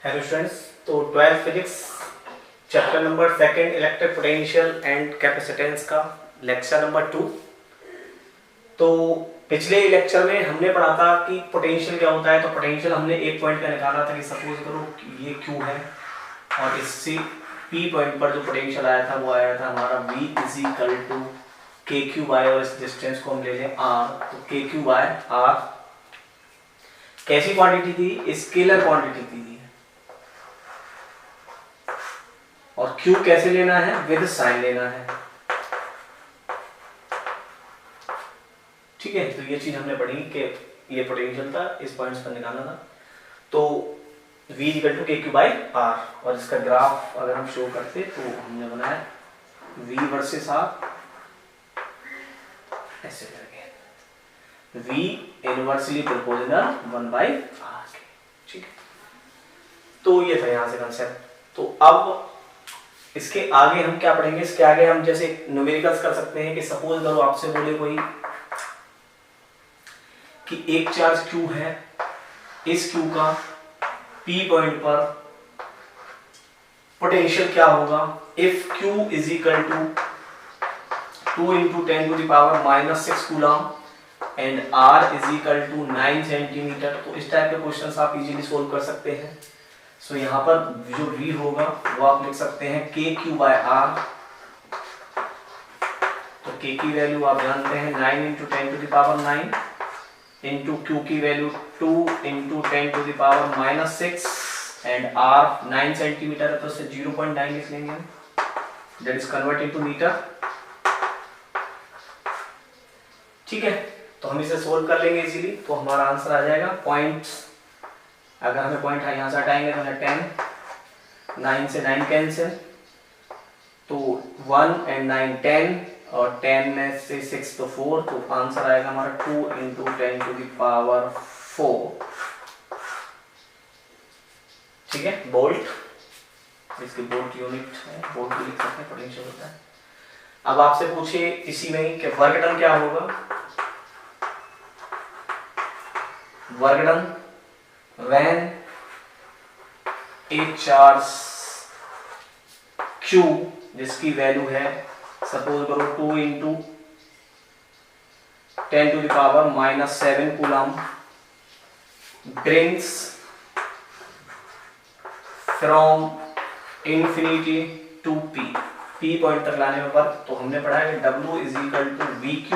Hello students, तो 12 physics chapter number second electric potential and capacitance का lecture number 2। तो पिछले लेक्चर में हमने पढ़ा था कि पोटेंशियल क्या होता है। तो पोटेंशियल हमने एक पॉइंट का निकाला था कि सपोज करो ये Q है और इससे P पॉइंट पर जो पोटेंशियल आया था वो आया था हमारा V is equal to KQ by, और इस डिस्टेंस को हम ले लें R, तो KQ बाय R कैसी क्वांटिटी थी? स्केलर क्वांटिटी थी। और Q कैसे लेना है? विद साइन लेना है। ठीक है, तो ये चीज हमने पढ़ी कि ये पोटेंशियल था, इस पॉइंट्स पर निकालना था। तो V equal to KQ by R, और इसका ग्राफ अगर हम शो करते तो हमने बनाया V वर्सेस R ऐसे करके, V इनवर्सली प्रोपोर्शनल 1/R। ठीक है, तो ये था यहाँ से कंसेप्ट। तो अब इसके आगे हम क्या पढ़ेंगे? इसके आगे हम जैसे न्यूमेरिकल्स कर सकते हैं कि सपोज करो आपसे बोले कोई कि एक चार्ज Q है, इस Q का P पॉइंट पर पोटेंशियल क्या होगा? If Q is equal to 2 into 10 to the power -6 coulomb and R is equal to 9 centimetre. तो इस टाइप के क्वेश्चंस आप इजीली सोल्व कर सकते हैं। सो यहाँ पर जो V होगा वो आप लिख सकते हैं KQ बाय R। तो K की वैल्यू आप जानते हैं 9 into 10 to the power 9 into Q की value 2 into 10 to the power -6 and R 9 centimetre है तो उससे 0.9 लिख लेंगे हम, that is convert into metre. ठीक है, तो हम इसे सोल्व कर लेंगे इजीली। तो हमारा आंसर आ जाएगा पॉइंट्स, अगर हमें पॉइंट यहाँ से हटाएंगे तो है 10, 9 से 9 कैंसिल, तो 1 and 9 10, और 10 में से 6 तो 4, तो आंसर आएगा हमारा 2 into 10 to the power 4। ठीक है, बोल्ट, इसकी बोल्ट यूनिट है, बोल्ट भी लिख सकते हैं, पोटेंशियल होता है। अब आपसे पूछे इसी में कि वर्क डन क्या होगा? Work done when a charge Q जिसकी वैल्यू है सपोज करो 2 into 10 to the power -7 coulomb brings from infinity to P point तक लाने में वर्क। तो हमने पढ़ा है कि W is equal to VQ,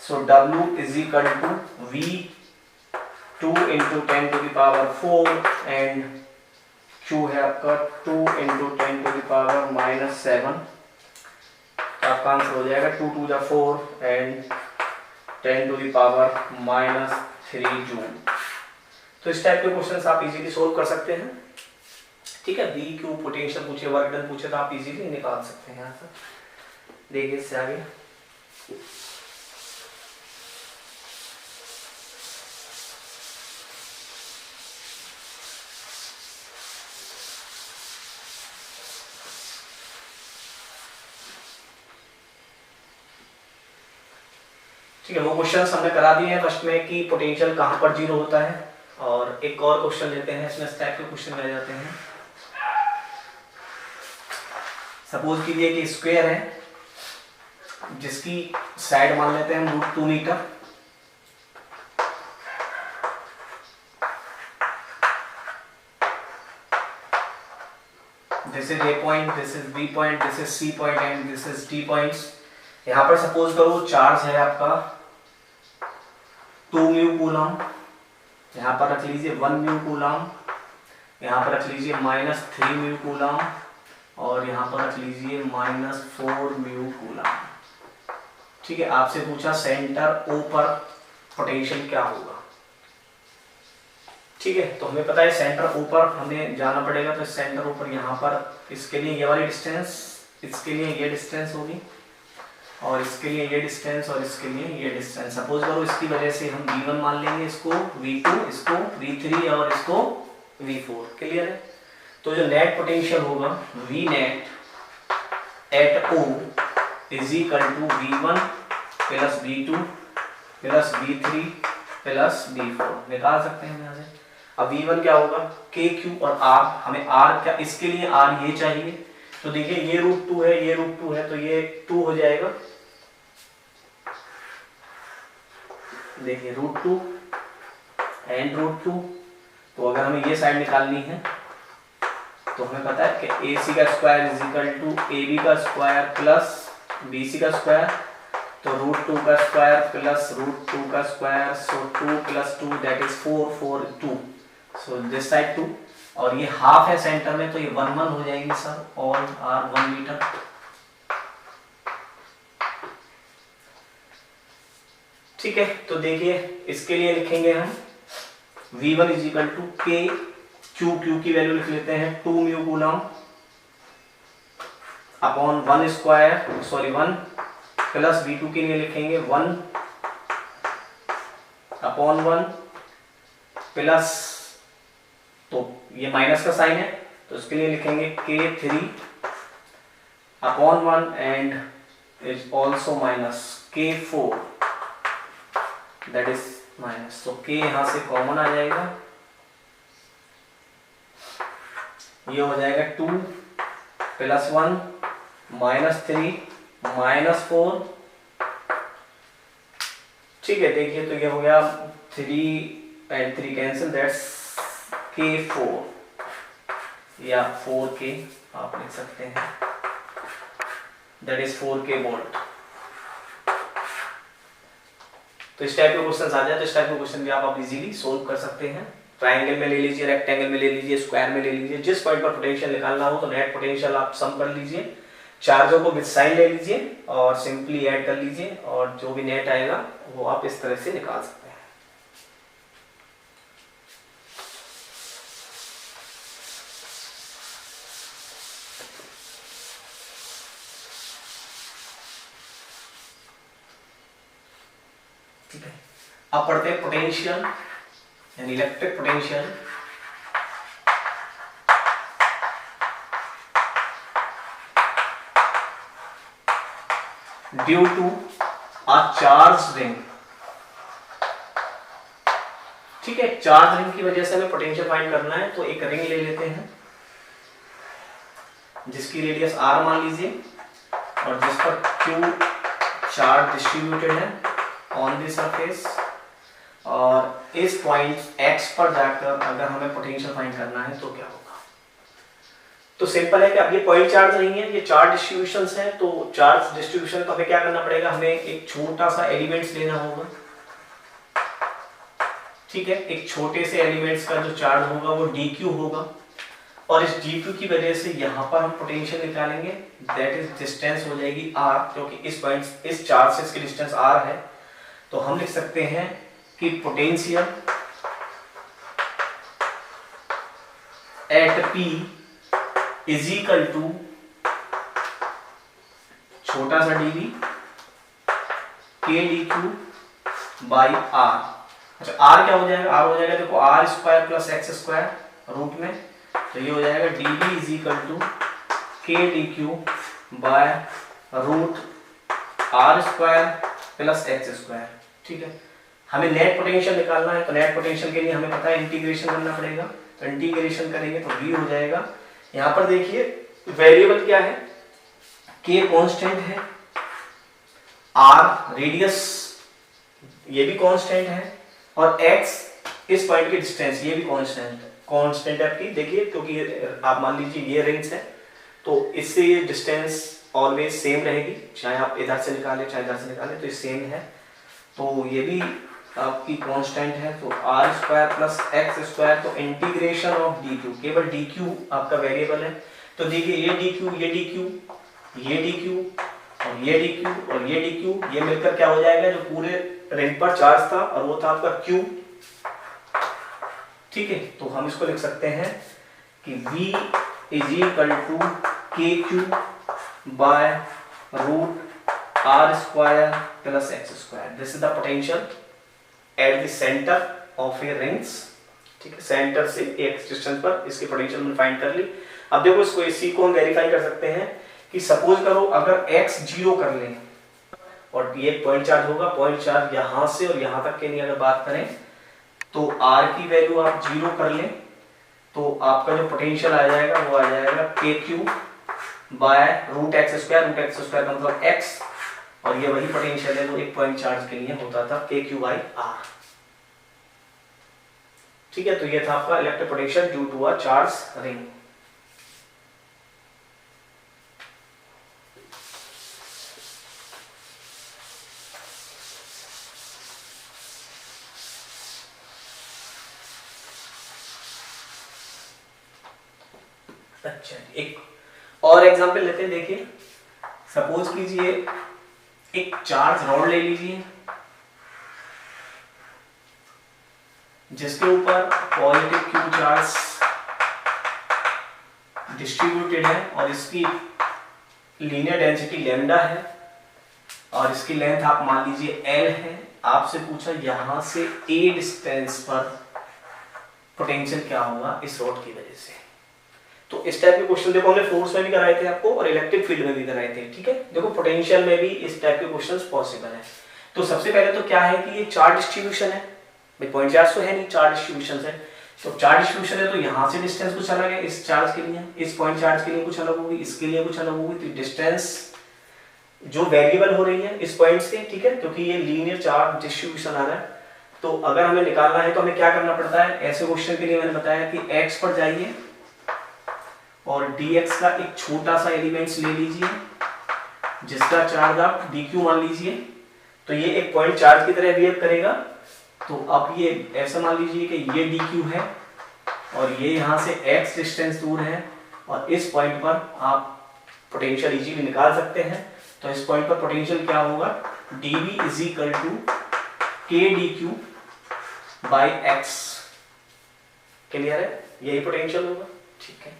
so W is equal to V 2 into 10 to the power 4 and Q है आपका 2 into 10 to the power -7। आपका आंसर हो जाएगा 2 2 जा 4 and 10 to the power -3 joule. तो इस टाइप के क्वेश्चंस आप इजीली सोल्व कर सकते हैं। ठीक है, V Q पोटेंशियल पूछे, वर्क डन पूछे तो आप इजीली निकाल सकते हैं आंसर। देखिए इससे आगे ठीक है, वो क्वेश्चंस हमने करा दिए हैं फर्स्ट में कि पोटेंशियल कहाँ पर जीरो होता है। और एक और क्वेश्चन लेते हैं, इसमें इस टाइप के क्वेश्चन रह जाते हैं। सपोज कीजिए कि स्क्वायर है जिसकी साइड मान लेते हैं हम √2 metre. This is A point, this is B point, this is C point and this is D points. यहाँ पर सपोज करो चार्ज है आपका 2 म्यू कूलम, यहाँ पर रख लीजिए 1 म्यू कूलम, यहाँ पर रख लीजिए -3 म्यू कूलम, और यहाँ पर रख लीजिए -4 म्यू कूलम। ठीक है, आपसे पूछा सेंटर O पर पोटेंशियल क्या होगा। ठीक है, तो हमें पता है सेंटर O पर हमें जाना पड़ेगा। तो सेंटर O पर यहाँ पर इसके लिए ये वाली डिस्टेंस, इसके लिए ये डिस्टेंस होगी, और इसके लिए ये डिस्टेंस, और इसके लिए ये डिस्टेंस। सपोज करो इसकी वजह से हम V1 मान लेंगे, इसको V2, इसको V3 और इसको V4। क्लियर है? तो जो नेट पोटेंशियल होगा V net at O is equal to V1 plus V2 plus V3 plus D4 निकाल सकते हैं यहाँ से। अब V1 क्या होगा, K Q और R, हमें R क्या, इसके लिए R ये चाहिए, तो देखिए ये √2 है, ये √2 है, तो ये 2 हो जाएगा, देखिए √2 एंड √2। तो अगर हमें ये साइड निकालनी है तो हमें पता है कि AC का square is equal to AB का स्क्वायर प्लस BC का स्क्वायर, तो √2 का स्क्वायर प्लस √2 का square, so 2 + 2 that is 4, 4 2, so this side 2, और ये हाफ है सेंटर में, तो ये 1 1 हो जाएंगे सर, ऑल आर 1 मीटर। ठीक है, तो देखिए इसके लिए लिखेंगे हम V1 is equal to K Q की वैल्यू लिख लेते हैं 2 mu coulomb upon 1 square, sorry 1, plus V2 के लिए लिखेंगे 1 अपॉन 1 प्लस, तो ये माइनस का साइन है तो इसके लिए लिखेंगे K3 upon 1 and is also minus K4 that is minus, तो K यहां से कॉमन आ जाएगा, ये हो जाएगा 2 + 1 -3 -4, ठीक है। देखिए तो ये हो गया 3 and 3 कैंसिल, दैट्स K4 या 4K आप लिख सकते हैं, दैट इज 4K वोल्ट। तो इस टाइप के क्वेश्चन आ जाए तो इस टाइप के क्वेश्चन भी आप इजीली सोल्व कर सकते हैं। ट्राइंगल में ले लीजिए, रेक्टेंगल में ले लीजिए, स्क्वायर में ले लीजिए, जिस पॉइंट पर पोटेंशियल निकालना हो तो नेट पोटेंशियल आप सम कर लीजिए, चार्जों को विद साइन ले लीजिए और सिंपली ऐड कर लीजिए, और जो भी नेट आएगा वो आप इस तरह से निकाल सकते हैं। ठीक है, अब पढ़ते हैं पोटेंशियल यानी electric potential. Due to a charge ring, ठीक है, चार्ज रिंग की वजह से हमें पोटेंशियल फाइंड करना है, तो एक रिंग ले लेते हैं जिसकी रेडियस r मान लीजिए और जिस पर q चार्ज डिस्ट्रीब्यूटेड है ऑन द सरफेस, और इस पॉइंट x पर जाकर अगर हमें पोटेंशियल फाइंड करना है तो क्या होगा। तो सिंपल है कि अब ये पॉइंट चार्ज नहीं है, ये चार्ज डिस्ट्रीब्यूशंस हैं, तो चार्ज डिस्ट्रीब्यूशन तो हमें क्या करना पड़ेगा, हमें एक छोटा सा एलिमेंट्स लेना होगा, ठीक है। एक छोटे से एलिमेंट्स का जो चार्ज होगा वो dq होगा, और इस dq की वजह से यहाँ पर हम पोटेंशियल निकालेंगे, दैट इज डिस्टेंस हो जाएगी r, क्योंकि इस पॉइंट इस चार्ज से इसकी डिस्टेंस r है, तो हम लिख सकते हैं कि potential at P is equal to छोटा सा dv k dq by r। अच्छा r क्या हो जाएगा, r हो जाएगा देखो r² प्लस x² रूट में, तो ये हो जाएगा dv is equal to k dq by root r² plus x², ठीक है। हमें नेट पोटेंशियल निकालना है, तो नेट पोटेंशियल के लिए हमें पता है इंटीग्रेशन करना पड़ेगा, तो इंटीग्रेशन करेंगे तो v हो जाएगा, यहाँ पर देखिए वेरिएबल क्या है, k कांस्टेंट है, r रेडियस ये भी कांस्टेंट है, और x इस पॉइंट की डिस्टेंस ये भी कांस्टेंट है आपकी, देखिए क्योंकि आप मान लीजिए ये रिंग्स है तो इससे ये डिस्टेंस ऑलवेज सेम रहेगी, चाहे आप इधर से निकालें चाहे इधर से निकालें तो ये सेम है, तो ये भी आपकी कांस्टेंट है, तो r² प्लस x², तो इंटीग्रेशन ऑफ dq, केवल dq आपका वेरिएबल है, तो देखिए ये dq ये dq ये dq और ये dq और ये dq, ये मिलकर क्या हो जाएगा, जो पूरे रिंग पर चार्ज था और वो था आपका q, ठीक है। तो हम इसको लिख सकते हैं कि v is equal to kq by root r² plus x², this is the potential at the centre of a rings, ठीक है, सेंटर से एक डिस्टेंस पर इसकी पोटेंशियल हमने फाइंड कर ली। अब देखो इसको इसी को हम वेरीफाई कर सकते हैं कि सपोज करो अगर x 0 कर लें और ये पॉइंट चार्ज होगा, पॉइंट चार्ज यहां से और यहां तक के लिए अगर बात करें तो R की वैल्यू आप 0 कर लें तो आपका जो पोटेंशियल आ जाएगा वो आ जाएगा KQ by root x square का मतलब x, और ये वही पोटेंशियल है जो एक पॉइंट चार्ज के लिए होता था KQ बाई R। ठीक है, तो ये था आपका electric potential due to a charge ring. अच्छा, एक और एग्जांपल लेते हैं। देखिए, सपोज कीजिए एक चार्ज रॉड ले लीजिए जिसके ऊपर पॉजिटिव Q चार्ज डिस्ट्रीब्यूटेड है और इसकी लीनियर डेंसिटी लैम्डा है और इसकी लेंथ आप मान लीजिए L है। आपसे पूछा यहां से A डिस्टेंस पर पोटेंशियल क्या होगा इस रॉड की वजह से। तो इस टाइप के क्वेश्चन देखो हमने फोर्स में भी कराए थे आपको और इलेक्ट्रिक फील्ड में भी कराए थे। ठीक है, देखो पोटेंशियल में भी इस टाइप के क्वेश्चंस पॉसिबल है। तो सबसे पहले तो क्या है कि ये चार्ज डिस्ट्रीब्यूशन है भाई, पॉइंट चार्ज तो है नहीं, चार्ज डिस्ट्रीब्यूशन है। तो चार्ज डिस्ट्रीब्यूशन है तो यहाँ से डिस्टेंस कुछ अलग है इस चार्ज के लिए, इस पॉइंट चार्ज के लिए कुछ अलग होगी, इसके लिए कुछ अलग होगी। तो डिस्टेंस जो वेरिएबल हो रही है इस पॉइंट से, ठीक है, क्योंकि ये लीनियर चार्ज डिस्ट्रीब्यूशन आ रहा है। तो अगर हमें निकालना है तो हमें क्या करना पड़ता है, ऐसे क्वेश्चन के लिए मैंने बताया कि x पर जाइए और dx का एक छोटा सा एलिमेंट्स ले लीजिए जिसका चार्ज आप dq मान लीजिए। तो ये एक पॉइंट चार्ज की तरह बिहेव करेगा। तो अब ये ऐसा मान लीजिए कि ये dq है और ये यहाँ से x डिस्टेंस दूर है और इस पॉइंट पर आप पोटेंशियल इजीली निकाल सकते हैं। तो इस पॉइंट पर पोटेंशियल क्या होगा, dv is equal to k dq by x। Clear है, यही पोटेंशियल होगा। ठीक है,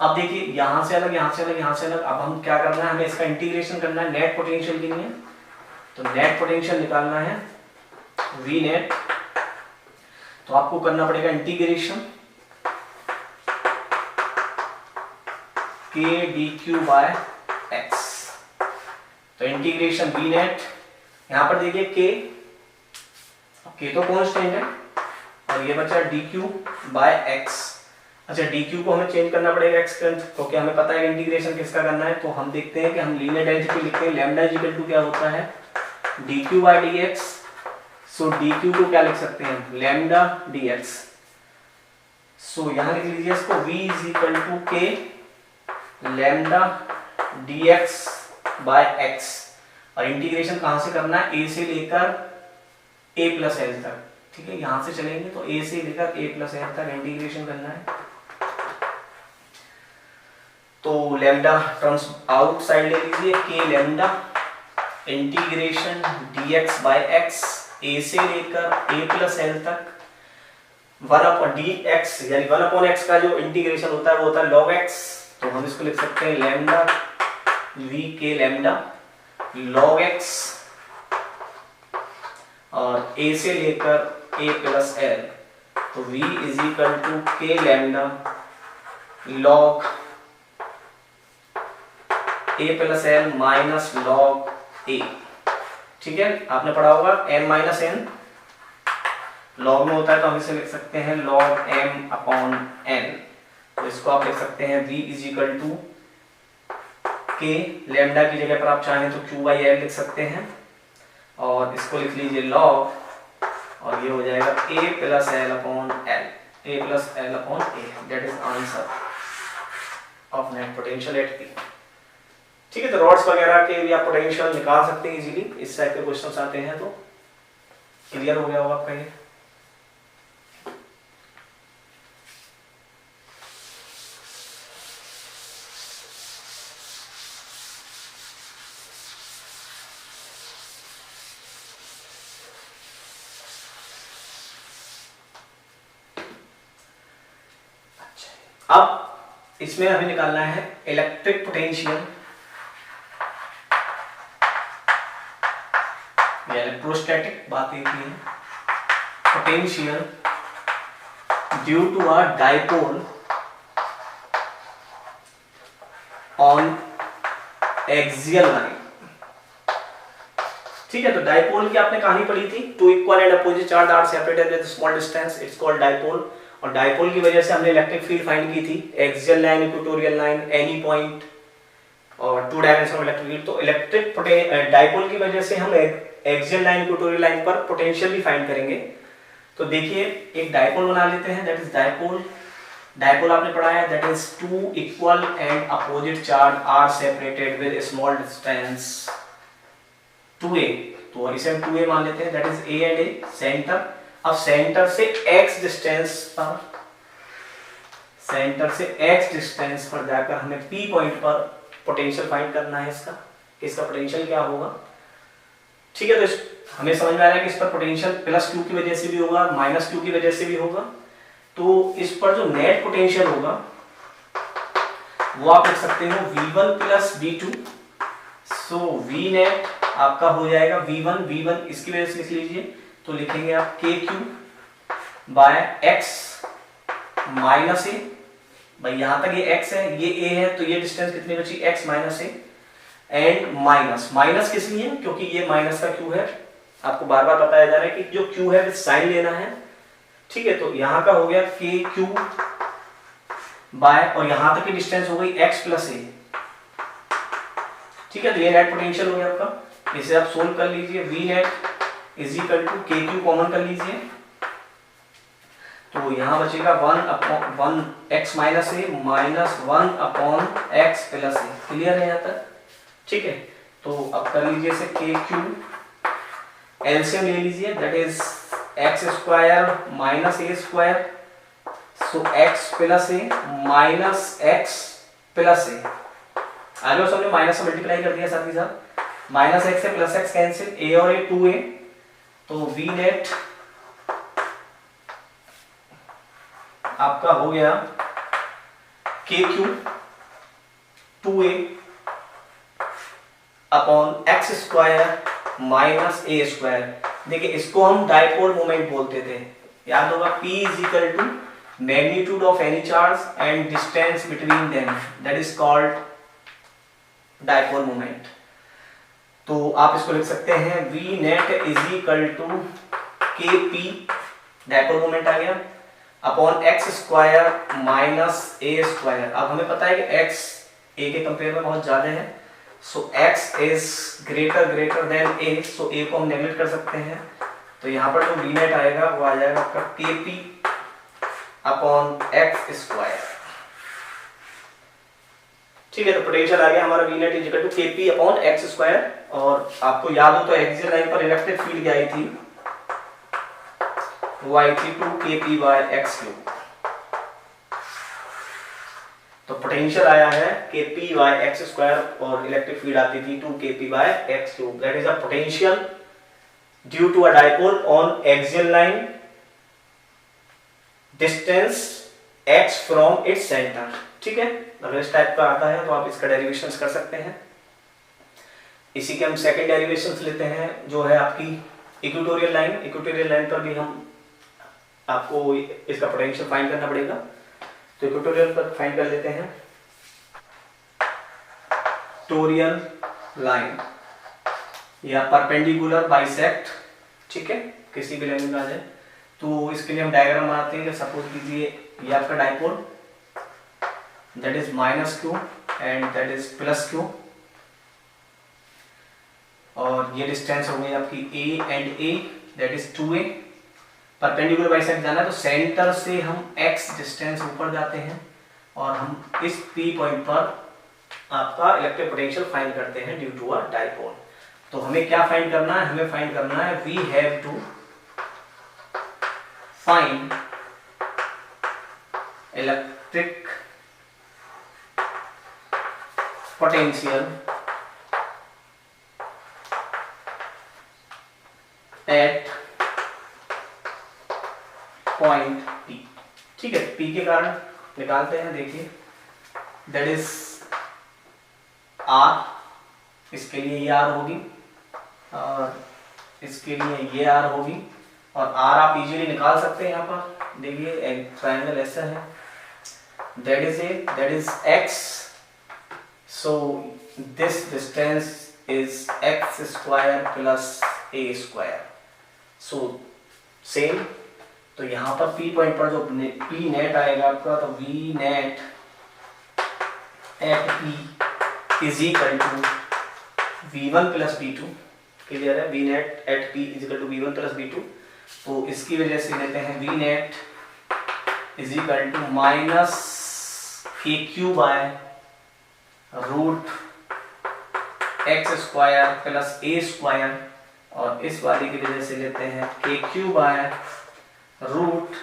अब देखिए यहां से अलग, यहां से अलग, यहां से अलग। अब हम क्या करना है, हमें इसका इंटीग्रेशन करना है नेट पोटेंशियल के लिए। तो नेट पोटेंशियल निकालना है v नेट, तो आपको करना पड़ेगा integration k dq by x। तो इंटीग्रेशन v नेट, यहां पर देखिए k तो कांस्टेंट है और ये बचा dq बाय x। अच्छा, dq को हमें चेंज करना पड़ेगा x के, क्योंकि हमें पता है इंटीग्रेशन किसका करना है। तो हम देखते हैं कि हम लीनियर डेंसिटी लिखते हैं, लैम्डा इज इक्वल टू क्या होता है dq बाय dx। सो dq को क्या लिख सकते हैं, लैम्डा dx। सो यहां लिख लीजिए इसको v is equal to k lambda dx by x। और इंटीग्रेशन कहां से करना है, a से लेकर a प्लस l तक। ठीक है, यहां से चलेंगे तो a से लेकर a प्लस l तक इंटीग्रेशन करना है। तो लैम्डा टर्म्स आउटसाइड ले लीजिए, k lambda integration dx by x a से लेकर a प्लस l तक 1 अपॉन dx, यानी 1 अपॉन x का जो इंटीग्रेशन होता है वो होता है log x। तो हम इसको लिख सकते हैं lambda v k lambda log x और a से लेकर a प्लस l। तो v is equal to k lambda log a plus l minus log a। ठीक है, आपने पढ़ा होगा m माइनस n log में होता है, तो हम इसे लिख सकते हैं log m अपॉन n। तो इसको आप लिख सकते हैं v is equal to k lambda की जगह पर आप चाहें तो q बाई l लिख सकते हैं और इसको लिख लीजिए log, और ये हो जाएगा a plus l upon l, a plus l upon a। That is answer of net potential at p। ठीक है, तो रॉड्स वगैरह के भी आप पोटेंशियल निकाल सकते हैं इजीली, इस टाइप के क्वेश्चंस आते हैं। तो क्लियर हो गया होगा आपका ये। अब इसमें हमें निकालना है इलेक्ट्रिक पोटेंशियल या इलेक्ट्रोस्टैटिक, बात एक ही है, potential due to a dipole on axial line. ठीक ठीक है, तो डाइपोल की आपने कहानी पढ़ी थी, two equal and opposite charge are separated with small distance, it's called dipole. और डाइपोल की वजह से हमने इलेक्ट्रिक फील्ड फाइंड की थी, axial line, equatorial line, any point और टू डायमेंशनल इलेक्ट्रिक फील्ड। तो इलेक्ट्रिक डाइपोल की वजह से हम एक्सियल लाइन, इक्वेटोरियल लाइन पर पोटेंशियल भी फाइंड करेंगे। तो देखिए एक डाइपोल बना लेते हैं, दैट इज डाइपोल। डाइपोल आपने पढ़ा है, that is two equal and opposite charge are separated with small distance 2a। तो इसे हम 2a मान लेते हैं, that is a and a centre. अब सेंटर से x डिस्टेंस पर जाकर हमें p पॉइंट पर पोटेंशियल फाइंड करना है। इसका पोटेंशियल क्या होगा, ठीक है। तो हमें समझ में आ रहा है कि इस पर पोटेंशियल प्लस q की वजह से भी होगा, माइनस q की वजह से भी होगा। तो इस पर जो नेट पोटेंशियल होगा वो आप लिख सकते हो v1 प्लस v2। सो v नेट आपका हो जाएगा v1 इसकी वजह से लिख लीजिए, तो लिखेंगे आप kq by x minus a। भाई यहां तक ये x है, ये a है, तो ये डिस्टेंस कितनी बची, x minus a। And minus किस लिए, क्योंकि ये माइनस का q है। आपको बार बार बताया जा रहा है कि जो q है विद साइन लेना है, ठीक है। तो यहाँ का हो गया kq बाय, और यहां तक की डिस्टेंस हो गई x प्लस a, ठीक है। तो ये नेट पोटेंशियल हो गया आपका। इसे आप सोल्व कर लीजिए, v net is equal to kq common कर लीजिए, तो यहां बचेगा 1 x minus a minus 1 upon x plus a। Clear है यहाँ तक, ठीक है। तो अब कर लीजिए इसे kq, एलसीएम ले लीजिए, that is x square minus a square, so x plus a minus x plus a। आगे उस हमने माइनस से मल्टीप्लाई कर दिया, साथ ही साथ माइनस x से प्लस x कैंसिल, a और a 2a, तो v नेट आपका हो गया kq 2a upon x square minus a square. देखिए इसको हम डाइपोल मोमेंट बोलते थे, याद होगा, p is equal to magnitude of any charge and distance between them, that is called dipole moment. तो आप इसको लिख सकते हैं v net is equal to kp, dipole moment आ गया, upon x square minus a square. अब हमें पता है कि x a के कंपेयर में बहुत ज्यादा है, सो x is greater than a, so a को हम नेगलेक्ट कर सकते हैं। तो यहाँ पर जो v नेट आएगा वो आ जाएगा आपका kp अपॉन x स्क्वायर, ठीक है। तो पोटेंशियल आ गया हमारा v net is equal to kp upon x square. और आपको याद हो तो एक्सियल लाइन पर इलेक्ट्रिक फील्ड क्या आई थी, वो आई थी 2kp बाय x क्यूब। तो पोटेंशियल आया है kp बाय x स्क्वायर और इलेक्ट्रिक फील्ड आती थी 2kp by x cube. That is a potential due to a dipole on axial line, distance x from its centre, ठीक है। अगर इस टाइप का आता है तो आप इसका डेरिवेशंस कर सकते हैं। इसी के हम सेकंड डेरिवेशंस लेते हैं, जो है आपकी इक्वेटोरियल लाइन। इक्वेटोरियल लाइन पर भी हम आपको इसका पोटेंशियल फाइंड करना पड़ेगा, तो इक्वेटोरियल पर फाइंड कर लेते हैं। इक्वेटोरियल लाइन या परपेंडिकुलर बाइसेक्ट, ठीक है, किसी भी लैंग्वेज में आ जाए। तो इसके लिए हम डायग्राम बनाते हैं। सपोज कीजिए ये आपका dipole, that is minus Q and that is plus Q, और ये डिस्टेंस हो गई आपकी a and a, that is 2a। Perpendicular bisect जाना है तो सेंटर से हम x डिस्टेंस ऊपर जाते हैं और हम इस p पॉइंट पर आपका इलेक्ट्रिक पोटेंशियल फाइंड करते हैं ड्यू टू अ डाइपोल। तो हमें क्या फाइंड करना है, हमें फाइंड करना है we have to find electric potential at point P, ठीक है। P के कारण निकालते हैं, देखिए दैट इज R, इसके लिए ये R होगी और इसके लिए ये R होगी, और R आप इजीली निकाल सकते हैं। यहाँ पर देखिए एक ट्रायंगल ऐसा है, that is X, so this distance is x square plus A square. So same, तो यहाँ पर पी पॉइंट पर जो पी नेट आएगा आपका, तो V net at P is equal to v1 plus v2। Clear है? V net at P is equal to v1 plus v2। तो इसकी वजह से लेते हैं V net is equal to minus K Q by root x square plus A square, और इस वाली की वजह से लेते हैं K Q by root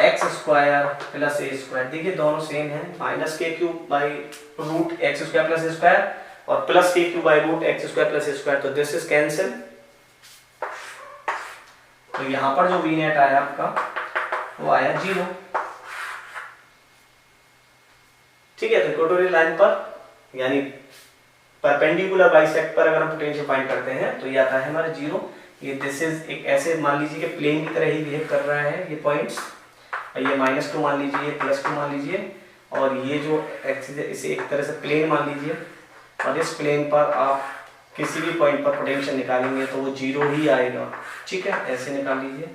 x square plus A square. देखिए दोनों सेम है, minus K q by root x square plus A square और plus k q by root x square plus A square, तो दिस इज कैंसिल। तो यहाँ पर जो V net आया आपका वो आया 0। ठीक है, तो इक्वेटोरियल लाइन पर यानी परपेंडिकुलर बाइसेक्ट पर अगर हम पोटेंशियल फाइंड करते हैं तो ये आता है हमारा 0। ये दिस इज एक ऐसे मान लीजिए कि प्लेन की तरह ही बिहेव कर रहा है ये पॉइंट्स, ये -2 मान लीजिए, +2 मान लीजिए, और ये जो एक्सिस है इसे एक तरह से प्लेन मान लीजिए, और इस प्लेन पर आप किसी भी पॉइंट पर पोटेंशियल निकालेंगे तो वो 0 ही आएगा। ठीक है, ऐसे निकाल लीजिए।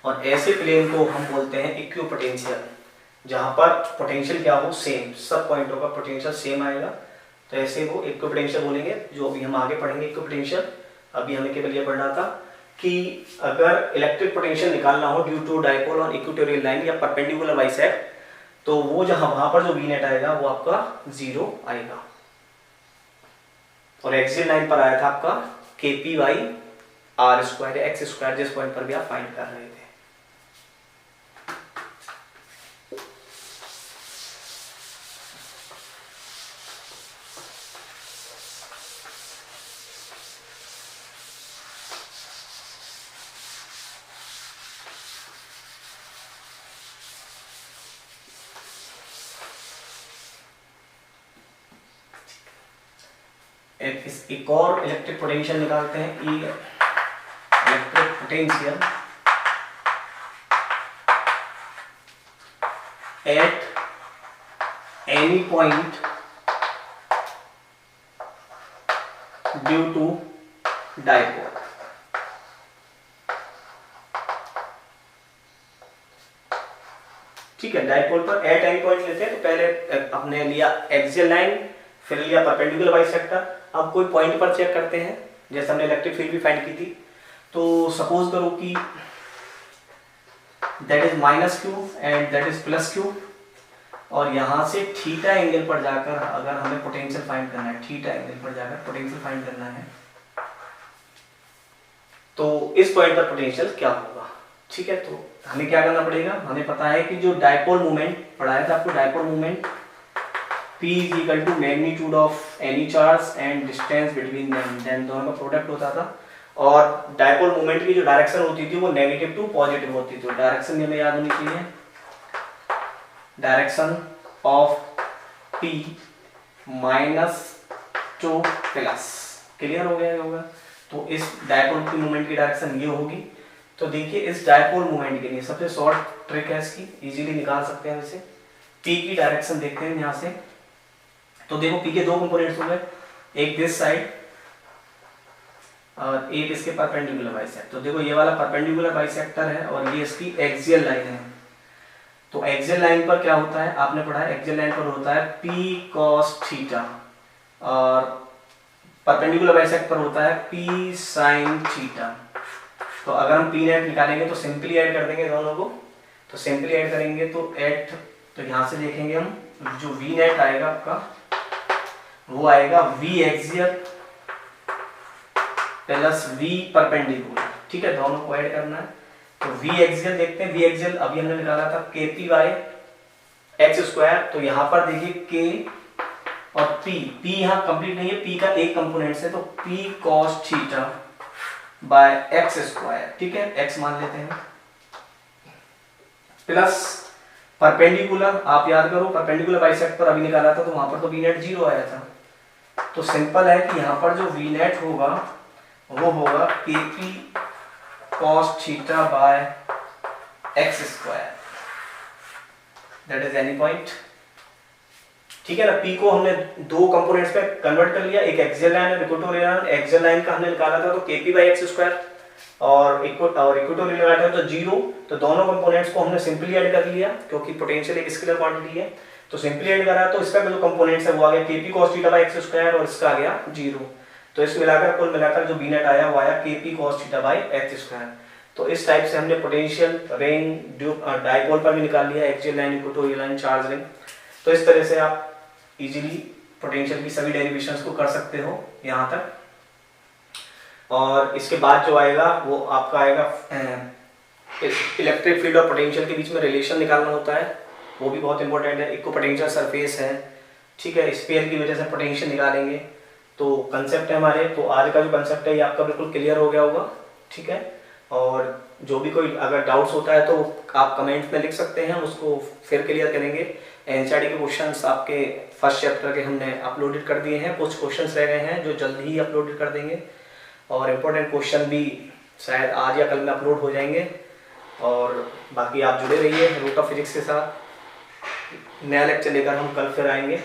और ऐसे प्लेन को हम बोलते हैं इक्विपोटेंशियल, जहां पर पोटेंशियल क्या हो, सेम, सब पॉइंटों का पोटेंशियल सेम आएगा, तो ऐसे वो इक्विपोटेंशियल बोलेंगे, जो अभी हम आगे पढ़ेंगे इक्विपोटेंशियल। अभी हमें केवल ये पढ़ना था कि अगर इलेक्ट्रिक पोटेंशियल निकालना हो ड्यू टू डाइपोल और इक्वेटोरियल लाइन या परपेंडिकुलर बाइसेक्ट, तो वो जहां वहां पर जो वी नेट आएगा वो आपका 0 आएगा। और एक्सियल लाइन पर आया था आपका kp by r square x square, जिस पॉइंट पर भी आप फाइंड कर रहे थे। एक और इलेक्ट्रिक पोटेंशियल निकालते हैं, ई electric potential at any point due to dipole. ठीक है, डाइपोल पर एट एनी पॉइंट लेते हैं, तो पहले आपने लिया एक्सियल लाइन, फिर लिया परपेंडिकुलर बाइसेक्टर। अब कोई पॉइंट पर चेक करते हैं, जैसे हमने इलेक्ट्रिक फील्ड भी फाइंड की थी। तो सपोज करो कि that is -q and that is +q, और यहां से थीटा एंगल पर जाकर अगर हमें पोटेंशियल फाइंड करना है, थीटा एंगल पर जाकर पोटेंशियल फाइंड करना है, तो इस पॉइंट पर पोटेंशियल क्या होगा। ठीक है, तो हमें क्या करना पड़ेगा, हमें पता है कि जो डाइपोल मोमेंट पढ़ाया था आपको, dipole moment P is equal to magnitude of any charge and distance between them, दोनों का प्रोडक्ट होता था। और डाइपोल मोमेंट की जो डायरेक्शन होती थी वो नेगेटिव टू पॉजिटिव होती थी। डायरेक्शन हमें याद होनी चाहिए, direction of P -2 plus. Clear हो गया होगा? तो इस डाइपोल की मोमेंट की डायरेक्शन ये होगी। तो देखिए इस डाइपोल मोमेंट के लिए सबसे शॉर्ट ट्रिक है इसकी, इजीली निकाल सकते हैं इसे। P की डायरेक्शन देखते हैं यहाँ से, तो देखो P के दो कंपोनेंट्स हो गए, एक दिस साइड और एक इसके परपेंडिकुलर बाइसेक्टर। तो देखो ये वाला परपेंडिकुलर बाइसेक्टर है और ये इसकी एक्सियल लाइन है। तो एक्सियल लाइन पर क्या होता है, आपने पढ़ा है एक्सियल लाइन पर होता है P cos थीटा, और परपेंडिकुलर बाइसेक्टर पर होता है P sin थीटा। तो अगर हम P नेट निकालेंगे तो सिंपली ऐड कर देंगे दोनों को। तो सिंपली ऐड करेंगे तो एट, तो यहाँ से देखेंगे हम जो V नेट आएगा आपका वो आएगा V axial plus V perpendicular. ठीक है, दोनों को ऐड करना है। तो V एक्सियल देखते हैं, V एक्सियल अभी हमने निकाला था kp बाई एक्स स्क्वायर। तो यहाँ पर देखिए k और p यहाँ कंप्लीट नहीं है, p का एक कंपोनेंट है, तो p cos theta by x square. ठीक है, x मान लेते हैं, प्लस परपेंडिकुलर, आप याद करो परपेंडिकुलर बाइसेक्ट पर अभी निकाला था तो वहां पर तो V नेट 0 आया था। तो सिंपल है कि यहाँ पर जो V नेट होगा वो होगा kp cos theta by x square, that is any point ठीक है ना। पी को हमने दो कंपोनेंट्स में कन्वर्ट कर लिया, एक एक्सियल लाइन और इक्वेटोरियल लाइन। एक्सियल लाइन का हमने निकाला था तो केपी बाई एक्स स्क्वायर, और इक्वेटोरियल लाइन तो 0। तो दोनों कंपोनेंट्स को हमने सिंपली ऐड कर लिया क्योंकि पोटेंशियल एक स्केलर क्वांटिटी है, तो सिंपली ऐड करा तो इसका जो कंपोनेंट्स है वो आ गया KP cos theta by x square और इसका आ गया 0। तो इस मिलाकर कुल मिलाकर जो बी नेट आया वो आया KP cos theta by x square. तो इस टाइप से हमने पोटेंशियल रिंग डाइपोल पर भी निकाल लिया, axial line, equatorial line, charge ring. तो इस तरह से आप इजीली पोटेंशियल की सभी डेरिवेशंस को कर सकते हो यहाँ तक। और इसके बाद जो आएगा वो आपका आएगा इलेक्ट्रिक फील्ड और पोटेंशियल के बीच में रिलेशन निकालना होता है, वो भी बहुत इंपॉर्टेंट है। एक को पोटेंशियल सरफेस है, ठीक है, स्फीयर की वजह से पोटेंशियल निकालेंगे। तो कंसेप्ट है हमारे, तो आज का जो कंसेप्ट है ये आपका बिल्कुल क्लियर हो गया होगा, ठीक है। और जो भी कोई अगर डाउट्स होता है तो आप कमेंट्स में लिख सकते हैं, उसको फिर क्लियर करेंगे। एनसीईआरटी के क्वेश्चंस आपके फर्स्ट चैप्टर के हमने अपलोडेड कर दिए हैं, कुछ क्वेश्चंस रह गए हैं जो जल्द ही अपलोडेड कर देंगे, और इम्पोर्टेंट क्वेश्चन भी शायद आज या कल में अपलोड हो जाएंगे। और बाकी आप जुड़े रहिए रूट ऑफ फिजिक्स के साथ। नया लेक्चर लेकर हम कल फिर आएंगे।